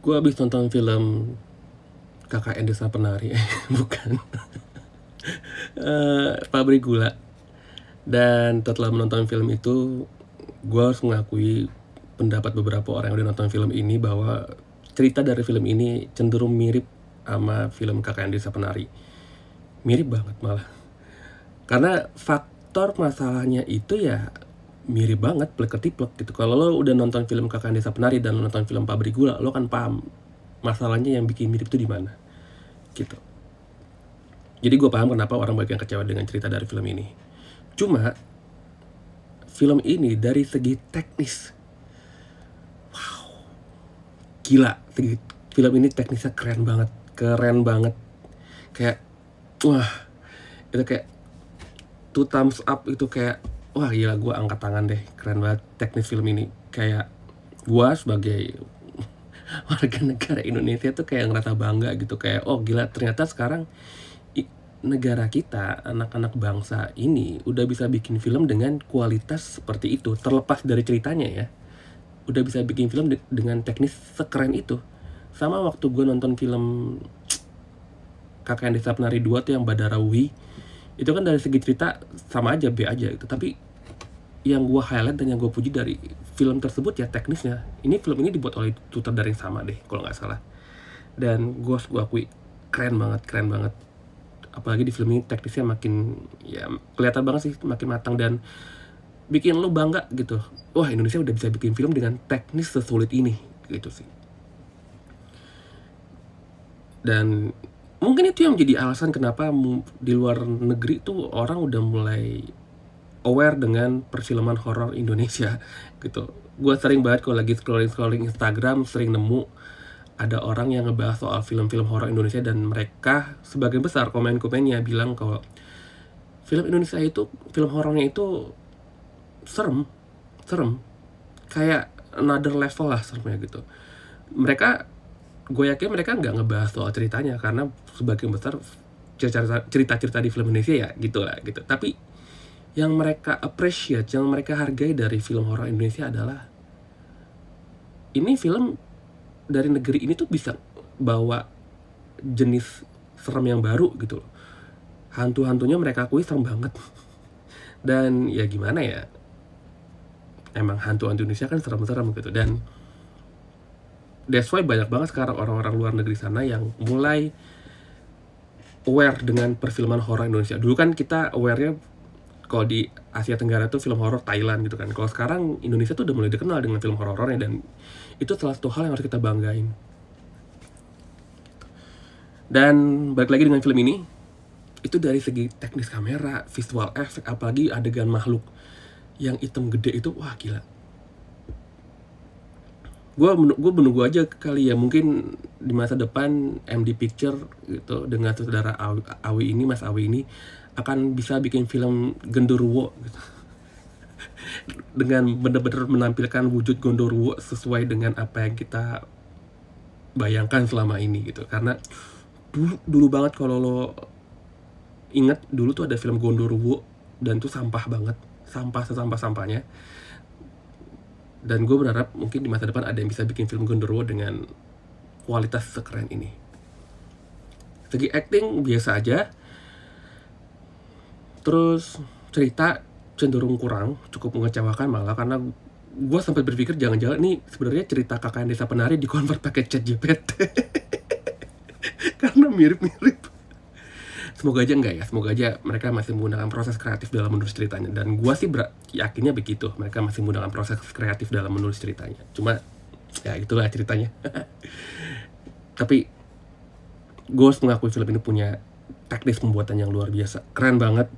Gue habis nonton film KKN Desa Penari. Bukan. Pabrik Gula. Dan setelah menonton film itu, gue harus mengakui pendapat beberapa orang yang udah nonton film ini bahwa cerita dari film ini cenderung mirip sama film KKN Desa Penari. Mirip banget malah. Karena faktor masalahnya itu ya mirip banget, plek-ketiplek gitu. Kalau lo udah nonton film KKN Desa Penari dan lo nonton film Pabrik Gula, lo kan paham masalahnya yang bikin mirip itu di mana. Gitu. Jadi gue paham kenapa orang banyak yang kecewa dengan cerita dari film ini. Cuma film ini dari segi teknis, wow, gila. Film ini teknisnya keren banget. Kayak, wah, itu kayak 2 thumbs up itu kayak, wah gila, gue angkat tangan deh, keren banget teknis film ini. Kayak gue sebagai warga negara Indonesia tuh kayak ngerasa bangga gitu, kayak oh gila, ternyata sekarang negara kita, anak-anak bangsa ini udah bisa bikin film dengan kualitas seperti itu, terlepas dari ceritanya ya. Udah bisa bikin film dengan teknis sekeren itu. Sama waktu gue nonton film KKN Desa Penari 2 tuh yang Badarawi, itu kan dari segi cerita sama aja, B aja gitu. Tapi yang gue highlight dan yang gue puji dari film tersebut ya teknisnya. Ini film ini dibuat oleh sutradara yang sama deh kalau nggak salah. Dan gue akui keren banget. Apalagi di film ini teknisnya makin, ya kelihatan banget sih makin matang dan bikin lo bangga gitu. Wah, Indonesia udah bisa bikin film dengan teknis sesulit ini gitu sih. Dan mungkin itu yang jadi alasan kenapa di luar negeri tuh orang udah mulai aware dengan perfilman horor Indonesia gitu. Gue sering banget kalau lagi scrolling Instagram, sering nemu ada orang yang ngebahas soal film-film horor Indonesia dan mereka sebagian besar komen-komennya bilang kalau film Indonesia itu, film horornya itu serem, kayak another level lah seremnya gitu. Gue yakin mereka nggak ngebahas soal ceritanya karena sebagian besar cerita-cerita di film Indonesia ya gitulah gitu. Tapi yang mereka appreciate, yang mereka hargai dari film horor Indonesia adalah ini film dari negeri ini tuh bisa bawa jenis serem yang baru gitu loh. Hantu-hantunya mereka akui serem banget. Dan ya gimana ya, emang hantu-hantu Indonesia kan serem-serem gitu. Dan that's why banyak banget sekarang orang-orang luar negeri sana yang mulai aware dengan perfilman horor Indonesia. Dulu kan kita aware-nya kalau di Asia Tenggara tuh film horor Thailand gitu kan. Kalau sekarang Indonesia tuh udah mulai dikenal dengan film horornya dan itu salah satu hal yang harus kita banggain. Dan balik lagi dengan film ini, itu dari segi teknis kamera, visual effect, apalagi adegan makhluk yang hitam gede itu, wah gila. Gue menunggu aja kali ya, mungkin di masa depan MD Picture gitu dengan saudara Awi ini, Mas Awi ini akan bisa bikin film Genderuwo gitu. Dengan benar-benar menampilkan wujud Gondoruo sesuai dengan apa yang kita bayangkan selama ini gitu. Karena dulu banget kalau lo inget, dulu tuh ada film Gondoruo dan tuh sampah banget, sampah sesampah-sampahnya. Dan gue berharap mungkin di masa depan ada yang bisa bikin film Gondoruo dengan kualitas sekeren ini. Segi acting biasa aja, terus cerita cenderung kurang, cukup mengecewakan malah, karena gue sampai berpikir jangan-jangan ini sebenarnya cerita KKN Desa Penari di-convert pakai ChatGPT. Karena mirip-mirip. Semoga aja enggak ya, semoga aja mereka masih menggunakan proses kreatif dalam menulis ceritanya. Dan gue sih yakinnya begitu, mereka masih menggunakan proses kreatif dalam menulis ceritanya. Cuma ya itulah ceritanya. Tapi gue harus mengakui film ini punya teknis pembuatan yang luar biasa, keren banget,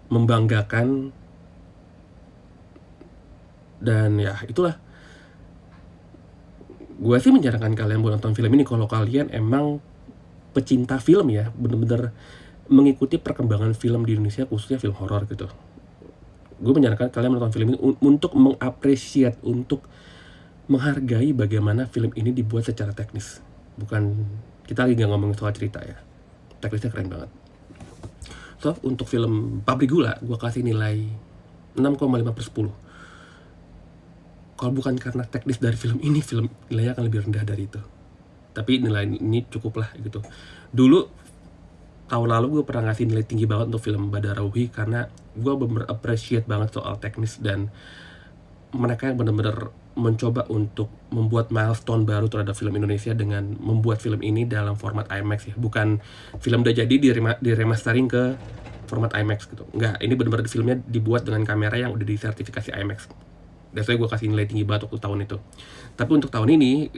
membanggakan. Dan ya itulah, gue sih menyarankan kalian buat nonton film ini kalau kalian emang pecinta film ya, bener-bener mengikuti perkembangan film di Indonesia, khususnya film horor gitu. Gue menyarankan kalian menonton film ini untuk mengapresiasi, untuk menghargai bagaimana film ini dibuat secara teknis. Bukan, kita lagi gak ngomongin soal cerita ya, teknisnya keren banget. So, untuk film Pabrik Gula, gue kasih nilai 6,5/10. Kalau bukan karena teknis dari film ini, film nilainya akan lebih rendah dari itu. tapi nilai ini cukup lah gitu. Dulu tahun lalu gue pernah ngasih nilai tinggi banget untuk film Badara Wuhi karena gue bener-bener appreciate banget soal teknis, dan mereka yang bener-bener mencoba untuk membuat milestone baru terhadap film Indonesia dengan membuat film ini dalam format IMAX ya. Bukan film udah jadi di remastering ke format IMAX gitu. Enggak, ini bener-bener filmnya dibuat dengan kamera yang udah disertifikasi IMAX. That's why gue kasih nilai tinggi banget waktu tahun itu. Tapi untuk tahun ini,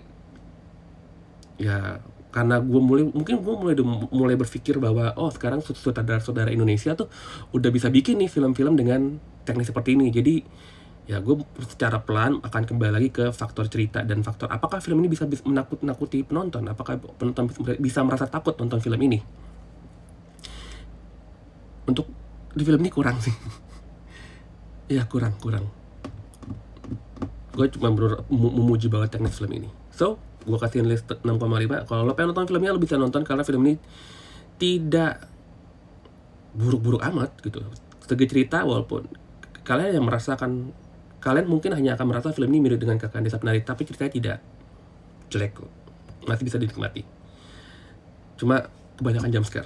ya karena gue mulai berpikir bahwa sekarang saudara-saudara Indonesia tuh udah bisa bikin nih film-film dengan teknik seperti ini. Jadi ya gue secara pelan akan kembali lagi ke faktor cerita dan faktor apakah film ini bisa menakuti penonton, apakah penonton bisa merasa takut nonton film ini. Untuk di film ini kurang sih. Ya kurang. Gue cuma memuji banget teknik film ini. So gue kasihin list 6,5. Kalau lo pengen nonton filmnya, lo bisa nonton karena film ini tidak buruk-buruk amat gitu. Segi cerita, walaupun kalian mungkin hanya akan merasa film ini mirip dengan Kakak Desa Penari, tapi ceritanya tidak jelek kok, masih bisa dinikmati. Cuma kebanyakan jump scare.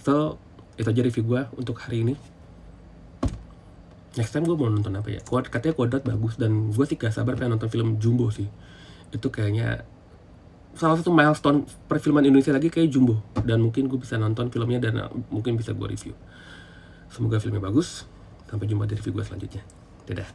So itu aja review gue untuk hari ini. Next time gue mau nonton apa ya? Katanya Kodrat bagus, dan gue sih gak sabar pengen nonton film Jumbo sih. Itu kayaknya salah satu milestone perfilman Indonesia lagi kayak Jumbo, dan mungkin gue bisa nonton filmnya dan mungkin bisa gue review. Semoga filmnya bagus. Sampai jumpa di review gue selanjutnya. Dadah.